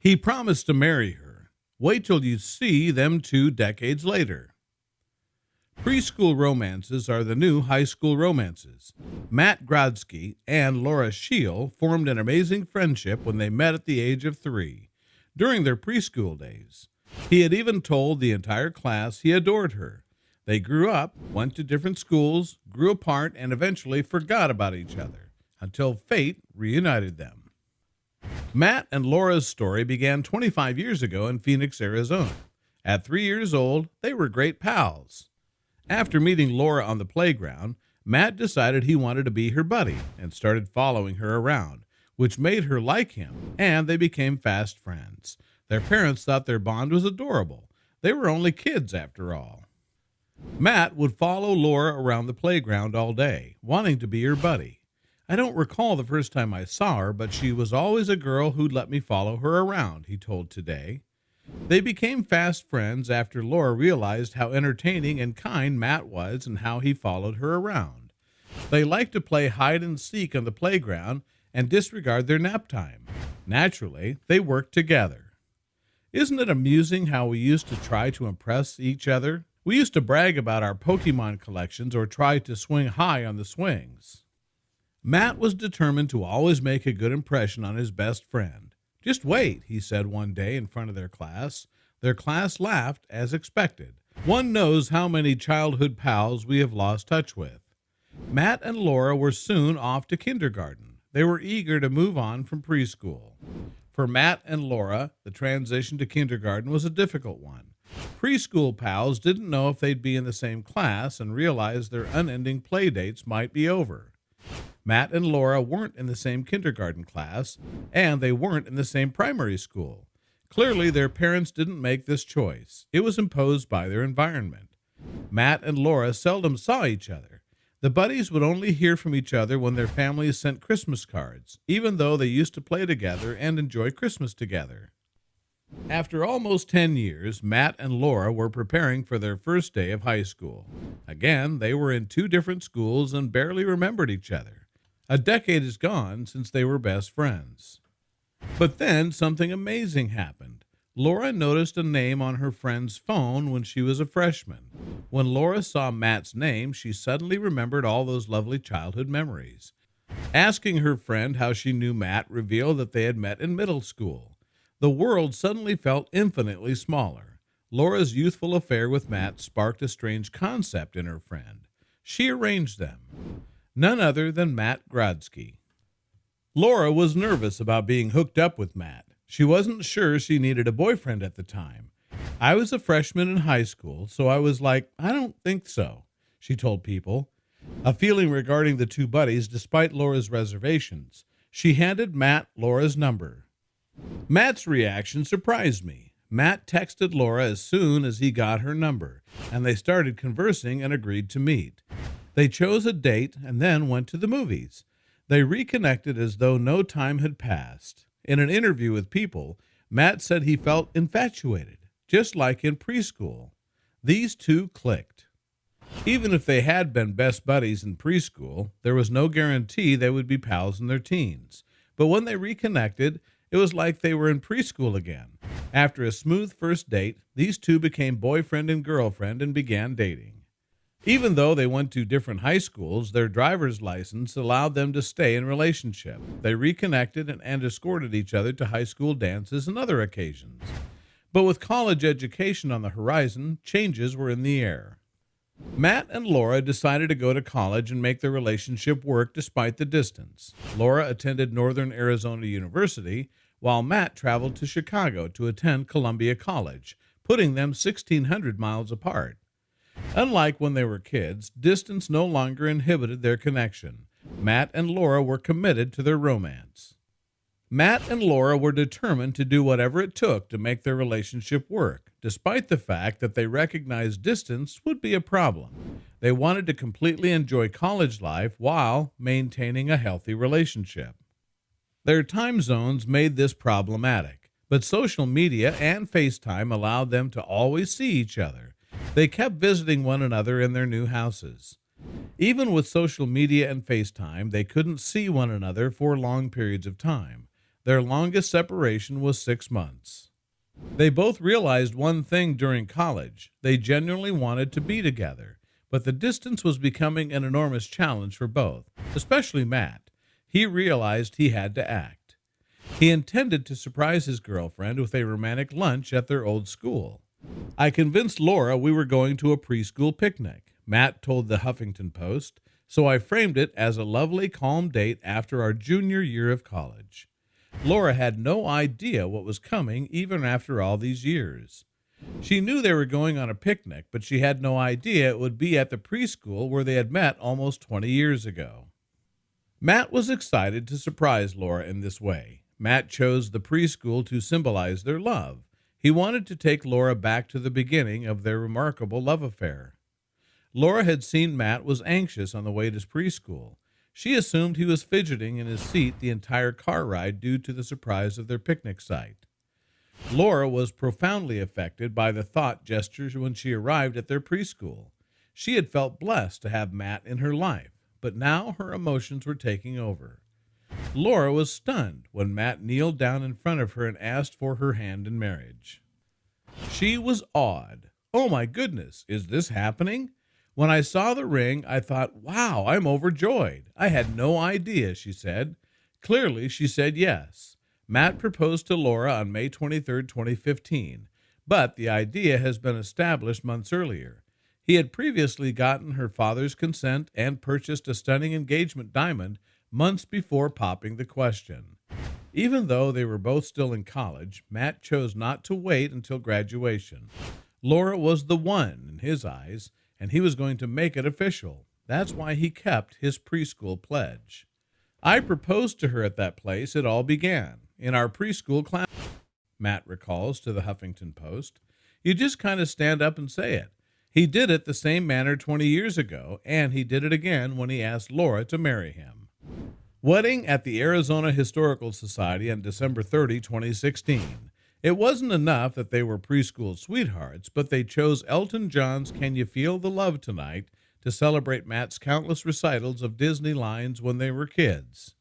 He promised to marry her. Wait till you see them 2 decades later. Preschool romances are the new high school romances. Matt Grodsky and Laura Scheel formed an amazing friendship when they met at the age of 3, during their preschool days. He had even told the entire class he adored her. They grew up, went to different schools, grew apart, and eventually forgot about each other, until fate reunited them. Matt and Laura's story began 25 years ago in Phoenix, Arizona. At 3 years old, they were great pals. After meeting Laura on the playground, Matt decided he wanted to be her buddy and started following her around, which made her like him, and they became fast friends. Their parents thought their bond was adorable. They were only kids after all. Matt would follow Laura around the playground all day, wanting to be her buddy. I don't recall the first time I saw her, but she was always a girl who'd let me follow her around, he told Today. They became fast friends after Laura realized how entertaining and kind Matt was and how he followed her around. They liked to play hide and seek on the playground and disregard their nap time. Naturally, they worked together. Isn't it amusing how we used to try to impress each other? We used to brag about our Pokemon collections or try to swing high on the swings. Matt was determined to always make a good impression on his best friend. Just wait, he said one day in front of their class. Their class laughed, as expected. One knows how many childhood pals we have lost touch with. Matt and Laura were soon off to kindergarten. They were eager to move on from preschool. For Matt and Laura, the transition to kindergarten was a difficult one. Preschool pals didn't know if they'd be in the same class and realized their unending play dates might be over. Matt and Laura weren't in the same kindergarten class, and they weren't in the same primary school. Clearly, their parents didn't make this choice. It was imposed by their environment. Matt and Laura seldom saw each other. The buddies would only hear from each other when their families sent Christmas cards, even though they used to play together and enjoy Christmas together. After almost 10 years, Matt and Laura were preparing for their first day of high school. Again, they were in 2 different schools and barely remembered each other. A decade is gone since they were best friends. But then something amazing happened. Laura noticed a name on her friend's phone when she was a freshman. When Laura saw Matt's name, she suddenly remembered all those lovely childhood memories. Asking her friend how she knew Matt revealed that they had met in middle school. The world suddenly felt infinitely smaller. Laura's youthful affair with Matt sparked a strange concept in her friend. She arranged them. None other than Matt Grodsky. Laura was nervous about being hooked up with Matt. She wasn't sure she needed a boyfriend at the time. I was a freshman in high school, so I was like, I don't think so, she told People. A feeling regarding the 2 buddies despite Laura's reservations. She handed Matt Laura's number. Matt's reaction surprised me. Matt texted Laura as soon as he got her number, and they started conversing and agreed to meet. They chose a date and then went to the movies. They reconnected as though no time had passed. In an interview with People, Matt said he felt infatuated, just like in preschool. These 2 clicked. Even if they had been best buddies in preschool, there was no guarantee they would be pals in their teens. But when they reconnected, it was like they were in preschool again. After a smooth first date, these 2 became boyfriend and girlfriend and began dating. Even though they went to different high schools, their driver's license allowed them to stay in relationship. They reconnected and escorted each other to high school dances and other occasions. But with college education on the horizon, changes were in the air. Matt and Laura decided to go to college and make their relationship work despite the distance. Laura attended Northern Arizona University, while Matt traveled to Chicago to attend Columbia College, putting them 1,600 miles apart. Unlike when they were kids, distance no longer inhibited their connection. Matt and Laura were committed to their romance. Matt and Laura were determined to do whatever it took to make their relationship work, despite the fact that they recognized distance would be a problem. They wanted to completely enjoy college life while maintaining a healthy relationship. Their time zones made this problematic, but social media and FaceTime allowed them to always see each other. They kept visiting one another in their new houses. Even with social media and FaceTime, they couldn't see one another for long periods of time. Their longest separation was 6 months. They both realized one thing during college. They genuinely wanted to be together, but the distance was becoming an enormous challenge for both, especially Matt. He realized he had to act. He intended to surprise his girlfriend with a romantic lunch at their old school. "I convinced Laura we were going to a preschool picnic," Matt told the Huffington Post, "so I framed it as a lovely, calm date after our junior year of college." Laura had no idea what was coming even after all these years. She knew they were going on a picnic, but she had no idea it would be at the preschool where they had met almost 20 years ago. Matt was excited to surprise Laura in this way. Matt chose the preschool to symbolize their love. He wanted to take Laura back to the beginning of their remarkable love affair. Laura had seen Matt was anxious on the way to preschool. She assumed he was fidgeting in his seat the entire car ride due to the surprise of their picnic site. Laura was profoundly affected by the thought gestures when she arrived at their preschool. She had felt blessed to have Matt in her life, but now her emotions were taking over. Laura was stunned when Matt kneeled down in front of her and asked for her hand in marriage. She was awed. "Oh my goodness, is this happening? When I saw the ring, I thought, wow, I'm overjoyed. I had no idea," she said. Clearly, she said yes. Matt proposed to Laura on May 23, 2015, but the idea has been established months earlier. He had previously gotten her father's consent and purchased a stunning engagement diamond months before popping the question. Even though they were both still in college, Matt chose not to wait until graduation. Laura was the one in his eyes, and he was going to make it official. That's why he kept his preschool pledge. "I proposed to her at that place it all began, in our preschool class," Matt recalls to the Huffington Post. "You just kind of stand up and say it. He did it the same manner 20 years ago, and he did it again when he asked Laura to marry him." Wedding at the Arizona Historical Society on December 30, 2016. It wasn't enough that they were preschool sweethearts, but they chose Elton John's "Can You Feel the Love Tonight" to celebrate Matt's countless recitals of Disney lines when they were kids.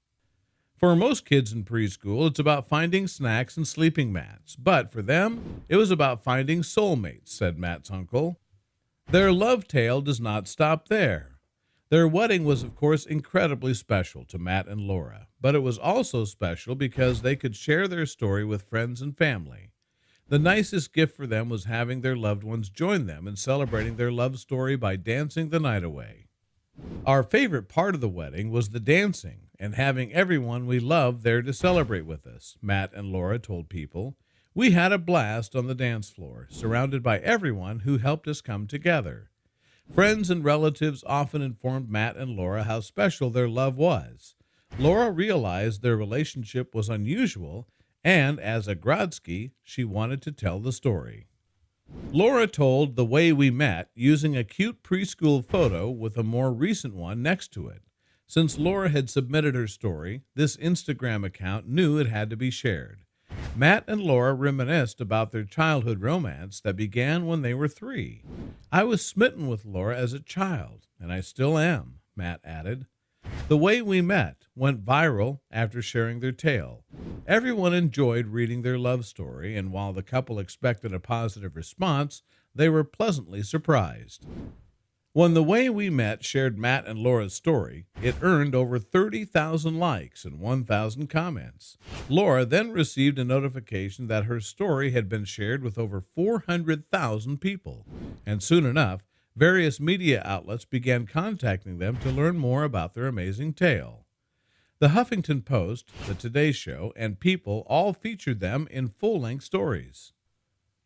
For most kids in preschool, it's about finding snacks and sleeping mats, but for them, it was about finding soulmates, said Matt's uncle. Their love tale does not stop there. Their wedding was, of course, incredibly special to Matt and Laura, but it was also special because they could share their story with friends and family. The nicest gift for them was having their loved ones join them in celebrating their love story by dancing the night away. Our favorite part of the wedding was the dancing and having everyone we loved there to celebrate with us, Matt and Laura told People. We had a blast on the dance floor, surrounded by everyone who helped us come together. Friends and relatives often informed Matt and Laura how special their love was. Laura realized their relationship was unusual, and as a Grodsky, she wanted to tell the story. Laura told The Way We Met using a cute preschool photo with a more recent one next to it. Since Laura had submitted her story, this Instagram account knew it had to be shared. Matt and Laura reminisced about their childhood romance that began when they were 3. I was smitten with Laura as a child, and I still am, Matt added. The Way We Met went viral after sharing their tale. Everyone enjoyed reading their love story, and while the couple expected a positive response, they were pleasantly surprised. When The Way We Met shared Matt and Laura's story, it earned over 30,000 likes and 1,000 comments. Laura then received a notification that her story had been shared with over 400,000 people, and soon enough, various media outlets began contacting them to learn more about their amazing tale. The Huffington Post, The Today Show, and People all featured them in full-length stories.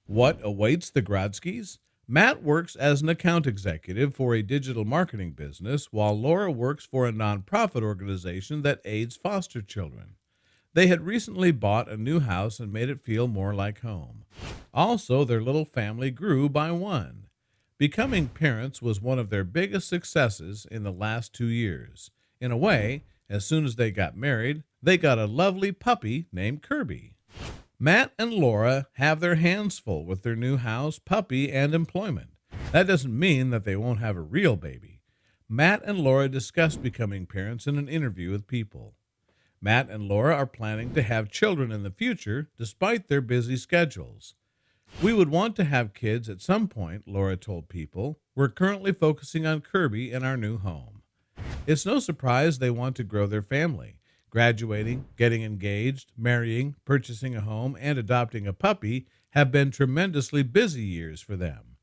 What awaits the Grodskys? Matt works as an account executive for a digital marketing business, while Laura works for a nonprofit organization that aids foster children. They had recently bought a new house and made it feel more like home. Also, their little family grew by 1. Becoming parents was one of their biggest successes in the last 2 years. In a way, as soon as they got married, they got a lovely puppy named Kirby. Matt and Laura have their hands full with their new house, puppy, and employment. That doesn't mean that they won't have a real baby. Matt and Laura discussed becoming parents in an interview with People. Matt and Laura are planning to have children in the future despite their busy schedules. We would want to have kids at some point, Laura told People. We're currently focusing on Kirby in our new home. It's no surprise they want to grow their family. Graduating, getting engaged, marrying, purchasing a home, and adopting a puppy have been tremendously busy years for them.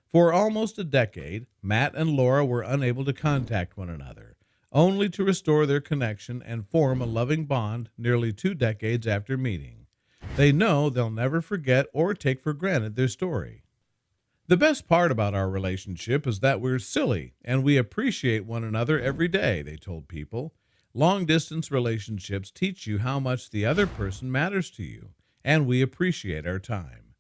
For almost a decade, Matt and Laura were unable to contact one another, only to restore their connection and form a loving bond nearly 2 decades after meeting. They know they'll never forget or take for granted their story. The best part about our relationship is that we're silly and we appreciate one another every day, they told People. Long-distance relationships teach you how much the other person matters to you, and we appreciate our time.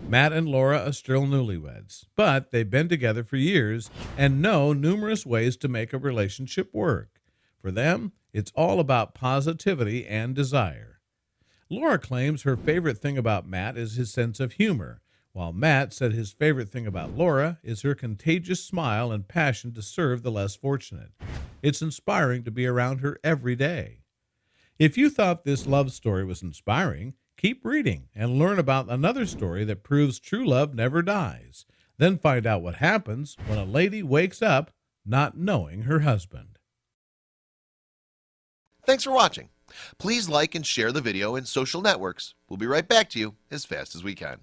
Matt and Laura are still newlyweds, but they've been together for years and know numerous ways to make a relationship work. For them, it's all about positivity and desire. Laura claims her favorite thing about Matt is his sense of humor, while Matt said his favorite thing about Laura is her contagious smile and passion to serve the less fortunate. It's inspiring to be around her every day. If you thought this love story was inspiring, keep reading and learn about another story that proves true love never dies. Then find out what happens when a lady wakes up not knowing her husband. Thanks for watching. Please like and share the video in social networks. We'll be right back to you as fast as we can.